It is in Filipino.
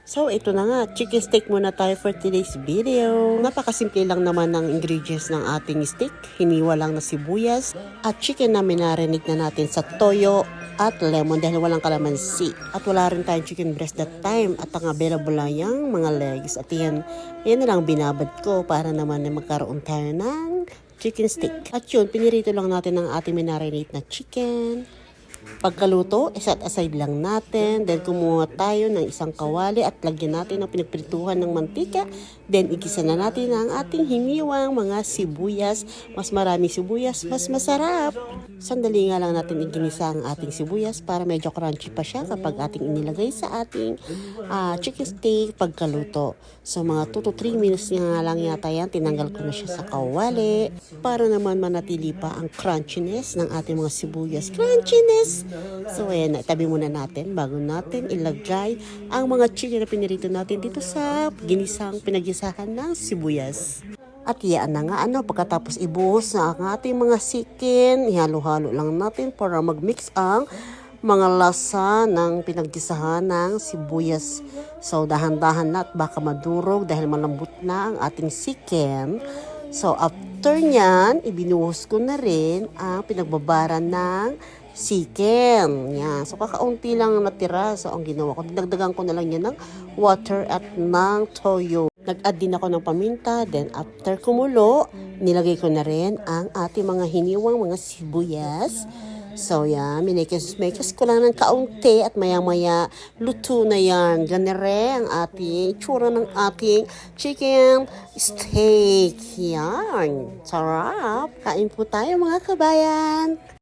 So, ito na nga. Chicken steak muna tayo for today's video. Napakasimple lang naman ng ingredients ng ating steak. Hiniwa lang na sibuyas. At chicken na minarinate na natin sa toyo at lemon dahil walang kalamansi. At wala rin tayong chicken breast that time. At ang available lang yung mga legs. At yan na lang binabad ko para naman magkaroon tayo ng chicken steak. At yun, pinirito lang natin ang ating minarinate na chicken. Pagkaluto, iset aside lang natin. Then kumuha tayo ng isang kawali at lagyan natin ng pinagprituhan ng mantika. Then igisa na natin ang ating hiniwang mga sibuyas. Mas maraming sibuyas, mas masarap. Sandali nga lang natin iginisa ang ating sibuyas para medyo crunchy pa siya kapag ating inilagay sa ating chicken steak pagkaluto. So mga 2 to 3 minutes nga lang yata yan. Tinanggal ko na siya sa kawali para naman manatili pa ang crunchiness ng ating mga sibuyas. Crunchiness! So ayan, itabi muna natin bago natin ilagay ang mga chicken na pinirito natin dito sa pinaggisahan ng sibuyas. At yan na nga, pagkatapos ibuhos na ang ating mga chicken, ihalo-halo lang natin para mag-mix ang mga lasa ng pinaggisahan ng sibuyas. So dahan-dahan na at baka madurog dahil malambot na ang ating chicken. So after nyan, ibinuhos ko na rin ang pinagbabara ng chicken. Yan. So kakaunti lang natira. So ang ginawa ko, dinagdagan ko na lang yan ng water at ng toyo. Nag-add din ako ng paminta. Then after kumulo, nilagay ko na rin ang ating mga hiniwang mga sibuyas. So yan, minekes ko lang ng kaunti at maya-maya luto na yan. Ganire ang ating tsura ng ating chicken steak. Yan. Sarap. Kain po tayo mga kabayan.